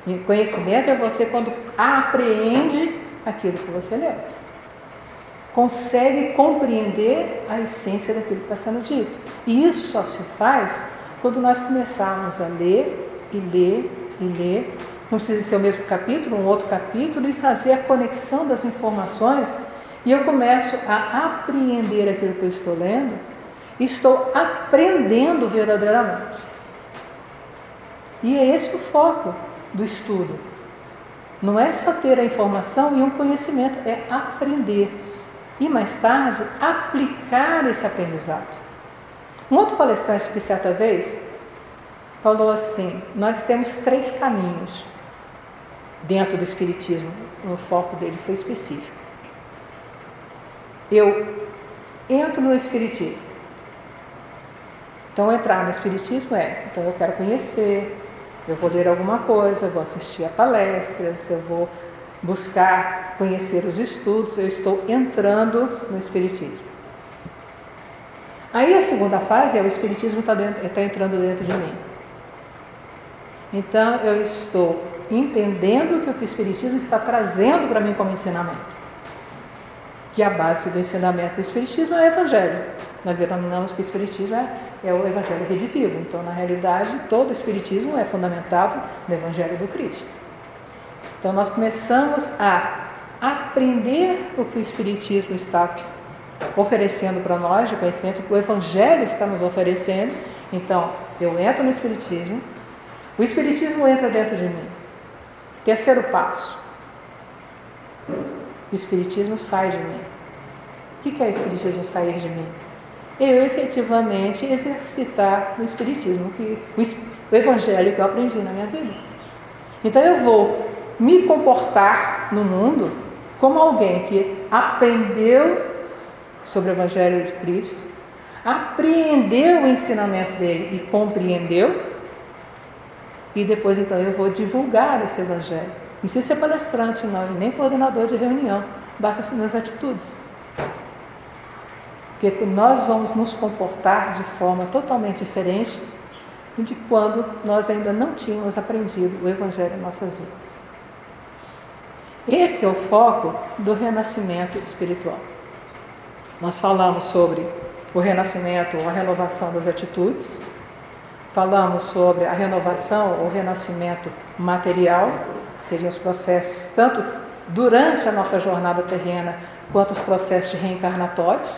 E conhecimento é você quando apreende aquilo que você leu. Consegue compreender a essência daquilo que está sendo dito. E isso só se faz quando nós começarmos a ler e ler e ler. Não precisa ser o mesmo capítulo, um outro capítulo, e fazer a conexão das informações. E eu começo a apreender aquilo que eu estou lendo. Estou aprendendo verdadeiramente. E é esse o foco do estudo. Não é só ter a informação e um conhecimento, é aprender. E mais tarde, aplicar esse aprendizado. Um outro palestrante que certa vez falou assim, nós temos 3 caminhos dentro do Espiritismo, o foco dele foi específico. Eu entro no Espiritismo. Então, entrar no Espiritismo então eu quero conhecer, eu vou ler alguma coisa, eu vou assistir a palestras, eu vou buscar conhecer os estudos, eu estou entrando no Espiritismo. Aí a segunda fase é o Espiritismo está entrando dentro de mim. Então eu estou entendendo o que o Espiritismo está trazendo para mim como ensinamento. Que a base do ensinamento do Espiritismo é o Evangelho. Nós denominamos que o Espiritismo é o Evangelho redivivo. Então, na realidade, todo o Espiritismo é fundamentado no Evangelho do Cristo. Então, nós começamos a aprender o que o Espiritismo está oferecendo para nós, de conhecimento que o Evangelho está nos oferecendo. Então, eu entro no Espiritismo, o Espiritismo entra dentro de mim. Terceiro passo, o Espiritismo sai de mim. O que é o Espiritismo sair de mim? Eu efetivamente exercitar o Espiritismo, o Evangelho que eu aprendi na minha vida. Então eu vou me comportar no mundo como alguém que aprendeu sobre o Evangelho de Cristo, apreendeu o ensinamento dele e compreendeu, e depois então eu vou divulgar esse Evangelho. Não precisa ser palestrante não, nem coordenador de reunião, basta ser nas atitudes. Porque nós vamos nos comportar de forma totalmente diferente de quando nós ainda não tínhamos aprendido o Evangelho em nossas vidas. Esse é o foco do renascimento espiritual. Nós falamos sobre o renascimento, a renovação das atitudes, falamos sobre a renovação ou renascimento material, seriam os processos tanto durante a nossa jornada terrena quanto os processos reencarnatórios.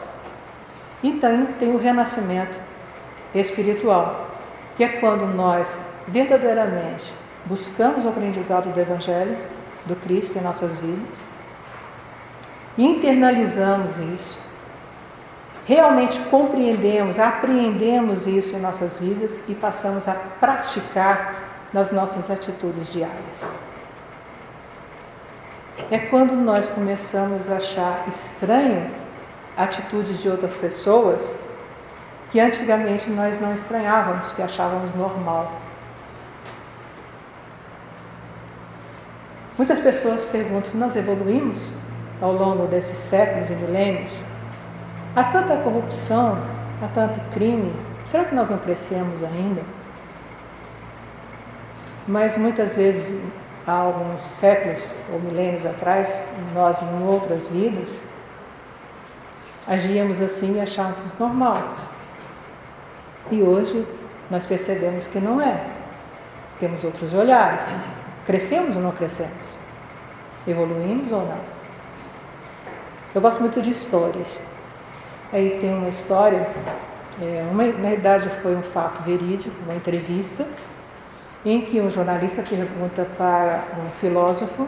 E tem o renascimento espiritual, que é quando nós verdadeiramente buscamos o aprendizado do Evangelho, do Cristo em nossas vidas, internalizamos isso, realmente compreendemos, apreendemos isso em nossas vidas e passamos a praticar nas nossas atitudes diárias. É quando nós começamos a achar estranho atitudes de outras pessoas que antigamente nós não estranhávamos, que achávamos normal. Muitas pessoas perguntam, nós evoluímos ao longo desses séculos e milênios? Há tanta corrupção, há tanto crime, será que nós não crescemos ainda? Mas muitas vezes, há alguns séculos ou milênios atrás, nós em outras vidas, agíamos assim e achávamos normal. E hoje nós percebemos que não é. Temos outros olhares. Crescemos ou não crescemos? Evoluímos ou não? Eu gosto muito de histórias. Aí tem uma história, na verdade foi um fato verídico, uma entrevista, em que um jornalista pergunta para um filósofo: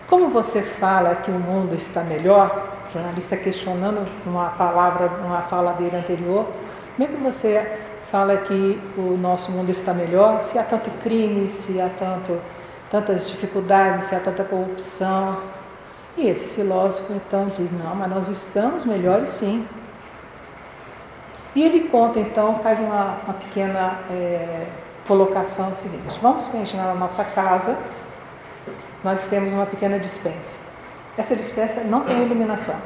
como você fala que o mundo está melhor? O jornalista questionando uma fala dele anterior: como é que você fala que o nosso mundo está melhor se há tanto crime, se há tantas dificuldades, se há tanta corrupção. E esse filósofo então diz, não, mas nós estamos melhores sim. E ele conta então, faz uma pequena colocação seguinte: vamos imaginar na nossa casa, nós temos uma pequena despensa. Essa despensa não tem iluminação.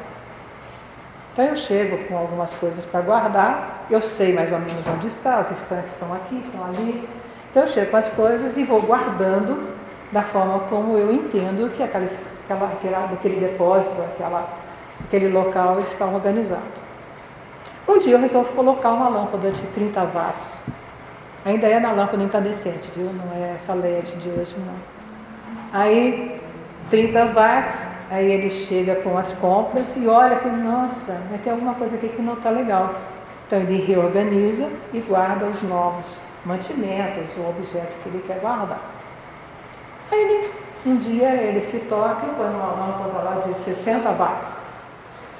Então eu chego com algumas coisas para guardar, eu sei mais ou menos onde está, os estantes estão aqui, estão ali. Então eu chego com as coisas e vou guardando da forma como eu entendo que aquele depósito, aquele local está organizado. Um dia eu resolvo colocar uma lâmpada de 30 watts. Ainda é na lâmpada incandescente, viu? Não é essa LED de hoje, não. Aí, 30 watts, aí ele chega com as compras e olha e fala, nossa, mas tem alguma coisa aqui que não está legal. Então ele reorganiza e guarda os novos mantimentos ou objetos que ele quer guardar. Aí um dia ele se toca e põe uma lâmpada lá de 60 watts.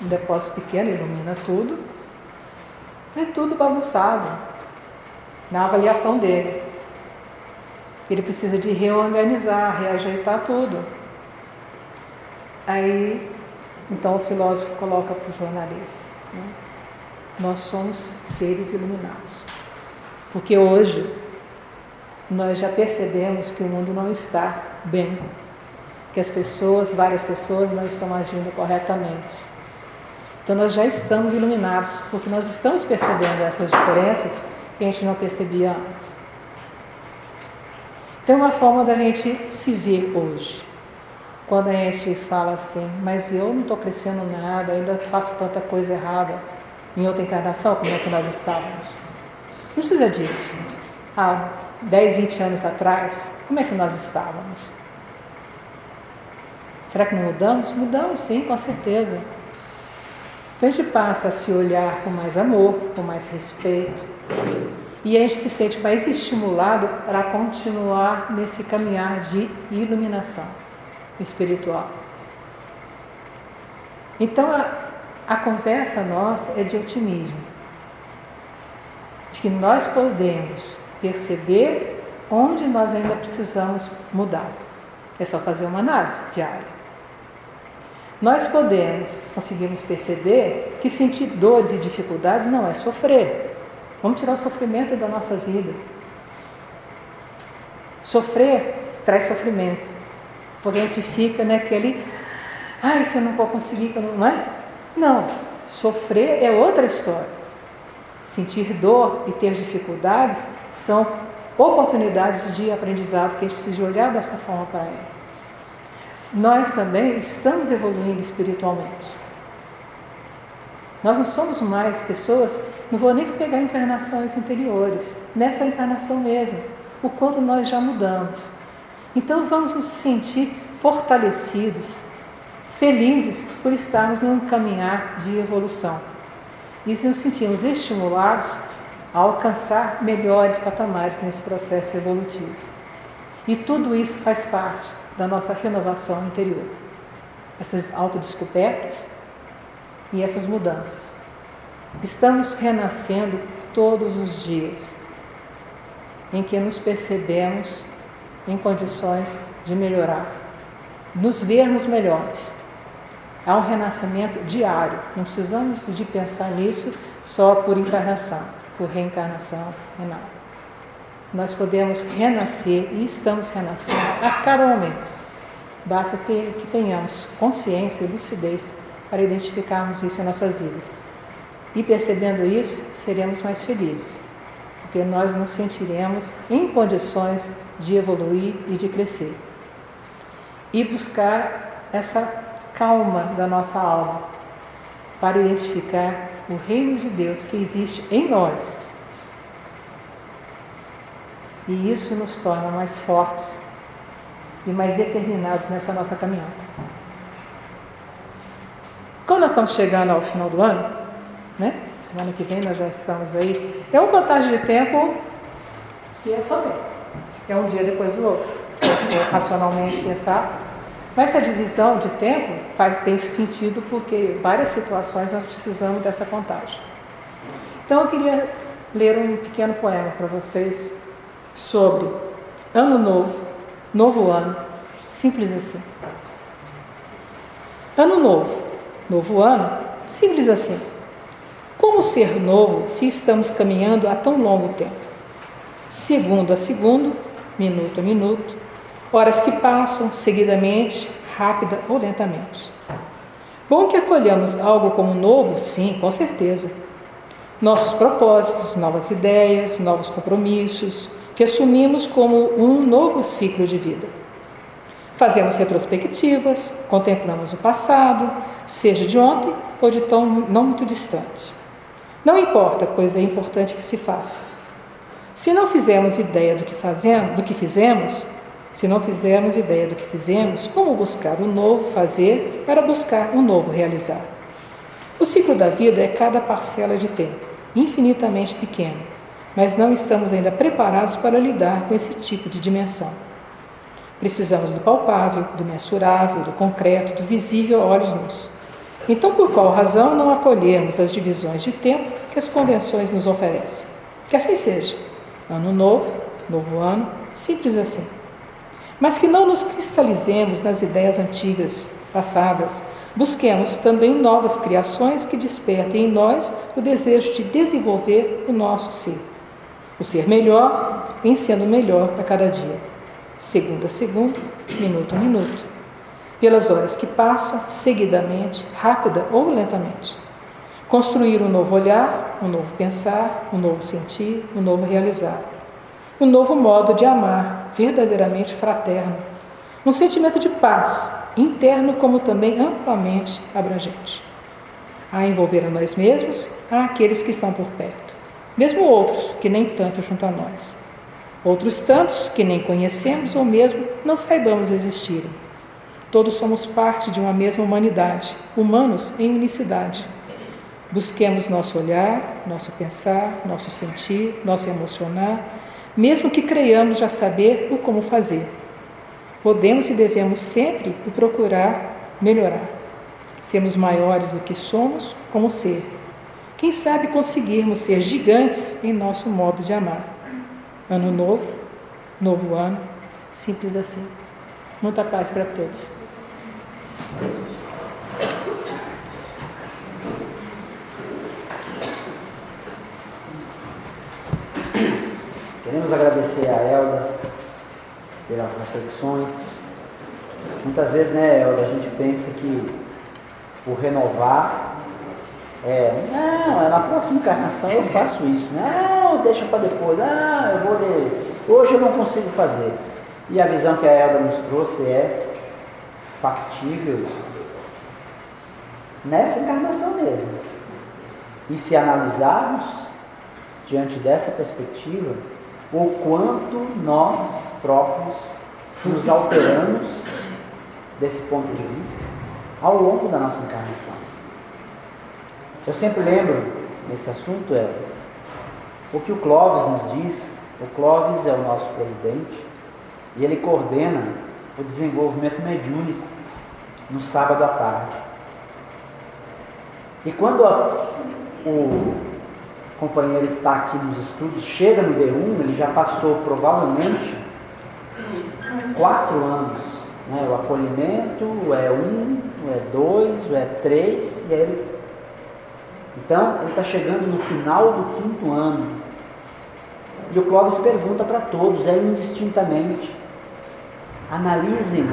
Um depósito pequeno, ilumina tudo. É tudo bagunçado na avaliação dele. Ele precisa de reorganizar, reajeitar tudo. Aí, então o filósofo coloca para o jornalista, né? Nós somos seres iluminados. Porque hoje nós já percebemos que o mundo não está bem. Que várias pessoas não estão agindo corretamente. Então nós já estamos iluminados, porque nós estamos percebendo essas diferenças que a gente não percebia antes. Tem uma forma da gente se ver hoje. Quando a gente fala assim, mas eu não estou crescendo nada, ainda faço tanta coisa errada. Em outra encarnação, como é que nós estávamos? Não precisa disso. Há 10, 20 anos atrás, como é que nós estávamos? Será que não mudamos? Mudamos sim, com certeza. Então a gente passa a se olhar com mais amor, com mais respeito, e a gente se sente mais estimulado para continuar nesse caminhar de iluminação espiritual. Então a conversa nossa é de otimismo, de que nós podemos perceber onde nós ainda precisamos mudar. É só fazer uma análise diária. Nós conseguimos perceber que sentir dores e dificuldades não é sofrer. Vamos tirar o sofrimento da nossa vida. Sofrer traz sofrimento. Porque a gente fica naquele, ai, que eu não vou conseguir, que eu não é? Não, sofrer é outra história. Sentir dor e ter dificuldades são oportunidades de aprendizado que a gente precisa olhar dessa forma para ela. Nós também estamos evoluindo espiritualmente. Nós não somos mais pessoas, não vou nem pegar encarnações anteriores, nessa encarnação mesmo, o quanto nós já mudamos. Então vamos nos sentir fortalecidos, felizes por estarmos num caminhar de evolução. E nos sentimos estimulados a alcançar melhores patamares nesse processo evolutivo. E tudo isso faz parte da nossa renovação interior. Essas autodescobertas e essas mudanças. Estamos renascendo todos os dias, em que nos percebemos em condições de melhorar, nos vermos melhores. Há um renascimento diário, não precisamos de pensar nisso só por encarnação, por reencarnação, não. Nós podemos renascer e estamos renascendo a cada momento. Basta que tenhamos consciência e lucidez para identificarmos isso em nossas vidas. E percebendo isso, seremos mais felizes, porque nós nos sentiremos em condições de evoluir e de crescer. E buscar essa calma da nossa alma, para identificar o reino de Deus que existe em nós. E isso nos torna mais fortes e mais determinados nessa nossa caminhada. Como nós estamos chegando ao final do ano, né? Semana que vem nós já estamos aí. É uma contagem de tempo que é só tempo. É um dia depois do outro. Se for racionalmente pensar. Mas essa divisão de tempo tem sentido porque várias situações nós precisamos dessa contagem. Então eu queria ler um pequeno poema para vocês sobre Ano Novo, Novo Ano, simples assim. Ano Novo, Novo Ano, simples assim. Como ser novo se estamos caminhando há tão longo tempo? Segundo a segundo, minuto a minuto, horas que passam seguidamente, rápida ou lentamente. Bom que acolhamos algo como novo, sim, com certeza. Nossos propósitos, novas ideias, novos compromissos, que assumimos como um novo ciclo de vida. Fazemos retrospectivas, contemplamos o passado, seja de ontem ou de tão não muito distante. Não importa, pois é importante que se faça. Se não fizermos ideia do que fizemos, como buscar o novo fazer para buscar o novo realizar? O ciclo da vida é cada parcela de tempo, infinitamente pequeno, mas não estamos ainda preparados para lidar com esse tipo de dimensão. Precisamos do palpável, do mensurável, do concreto, do visível a olhos nus. Então, por qual razão não acolhermos as divisões de tempo que as convenções nos oferecem? Que assim seja. Ano novo, novo ano, simples assim. Mas que não nos cristalizemos nas ideias antigas, passadas. Busquemos também novas criações que despertem em nós o desejo de desenvolver o nosso ser. O ser melhor, em sendo melhor a cada dia. Segundo a segundo, minuto a minuto. Pelas horas que passam, seguidamente, rápida ou lentamente. Construir um novo olhar, um novo pensar, um novo sentir, um novo realizar. Um novo modo de amar, verdadeiramente fraterno. Um sentimento de paz, interno como também amplamente abrangente. A envolver a nós mesmos, a aqueles que estão por perto. Mesmo outros que nem tanto junto a nós. Outros tantos que nem conhecemos ou mesmo não saibamos existirem. Todos somos parte de uma mesma humanidade, humanos em unicidade. Busquemos nosso olhar, nosso pensar, nosso sentir, nosso emocionar, mesmo que creiamos já saber o como fazer. Podemos e devemos sempre o procurar melhorar. Sermos maiores do que somos como ser. Quem sabe conseguirmos ser gigantes em nosso modo de amar. Ano novo, novo ano, simples assim. Muita paz para todos. Queremos agradecer a Elda pelas reflexões. Muitas vezes, né, Elda, a gente pensa que o renovar não, na próxima encarnação eu faço isso. Não, deixa para depois. Eu vou ler. Hoje eu não consigo fazer. E a visão que a Elda nos trouxe é factível nessa encarnação mesmo. E se analisarmos diante dessa perspectiva, o quanto nós próprios nos alteramos desse ponto de vista ao longo da nossa encarnação. Eu sempre lembro nesse assunto o que o Clóvis nos diz. O Clóvis é o nosso presidente e ele coordena o desenvolvimento mediúnico no sábado à tarde. E quando o companheiro que está aqui nos estudos chega no D1, ele já passou provavelmente 4 anos, né? O acolhimento, o E1, o E2, o E3, e aí ele... Então, ele está chegando no final do 5º ano. E o Clóvis pergunta para todos, indistintamente: analisem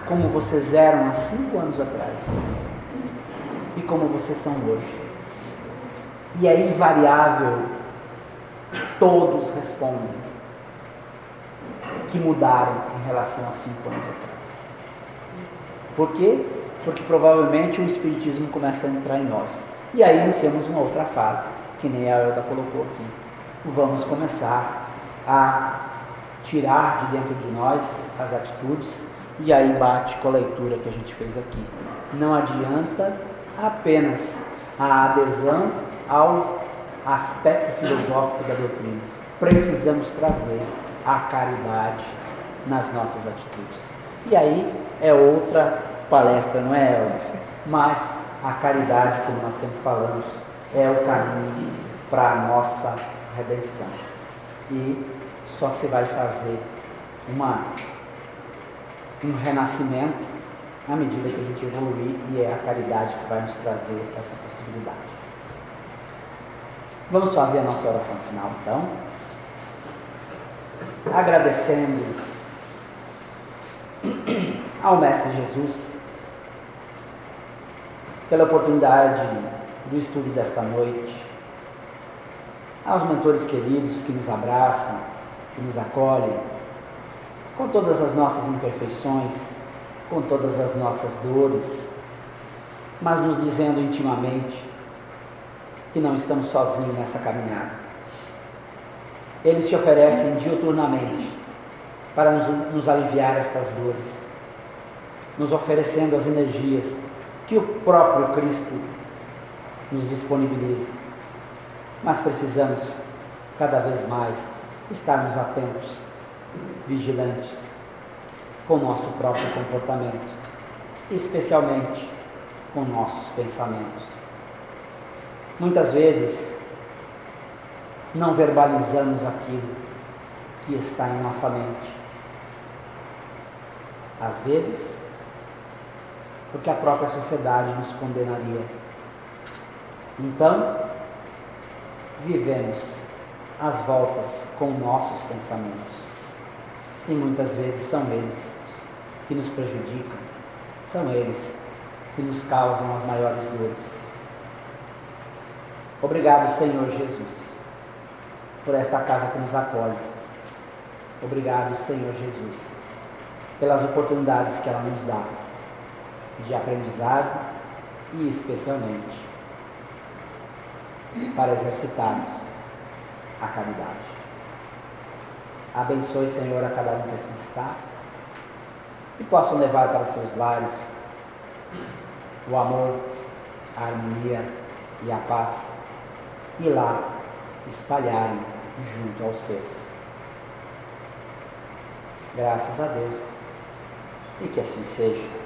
como vocês eram há 5 anos atrás e como vocês são hoje. E é invariável, todos respondem que mudaram em relação a 5 anos atrás. Por quê? Porque provavelmente o Espiritismo começa a entrar em nós. E aí iniciamos uma outra fase, que nem a Elda colocou aqui. Vamos começar a tirar de dentro de nós as atitudes, e aí bate com a leitura que a gente fez aqui. Não adianta apenas a adesão ao aspecto filosófico da doutrina. Precisamos trazer a caridade nas nossas atitudes. E aí é outra palestra, não é, Elza? Mas a caridade, como nós sempre falamos, é o caminho para a nossa redenção. E só se vai fazer um renascimento à medida que a gente evoluir, e é a caridade que vai nos trazer essa possibilidade. Vamos fazer a nossa oração final, então, agradecendo ao Mestre Jesus pela oportunidade do estudo desta noite, aos mentores queridos que nos abraçam, que nos acolhem, com todas as nossas imperfeições, com todas as nossas dores, mas nos dizendo intimamente que não estamos sozinhos nessa caminhada. Eles se oferecem diuturnamente para nos aliviar estas dores, nos oferecendo as energias que o próprio Cristo nos disponibiliza. Mas precisamos cada vez mais estarmos atentos, vigilantes com o nosso próprio comportamento, especialmente com nossos pensamentos. Muitas vezes não verbalizamos aquilo que está em nossa mente. Às vezes, porque a própria sociedade nos condenaria. Então, vivemos às voltas com nossos pensamentos. E muitas vezes são eles que nos prejudicam, são eles que nos causam as maiores dores. Obrigado, Senhor Jesus, por esta casa que nos acolhe. Obrigado, Senhor Jesus, pelas oportunidades que ela nos dá de aprendizado e especialmente para exercitarmos a caridade. Abençoe, Senhor, a cada um que aqui está e possam levar para seus lares o amor, a harmonia e a paz, e lá espalharem junto aos seus. Graças a Deus, e que assim seja.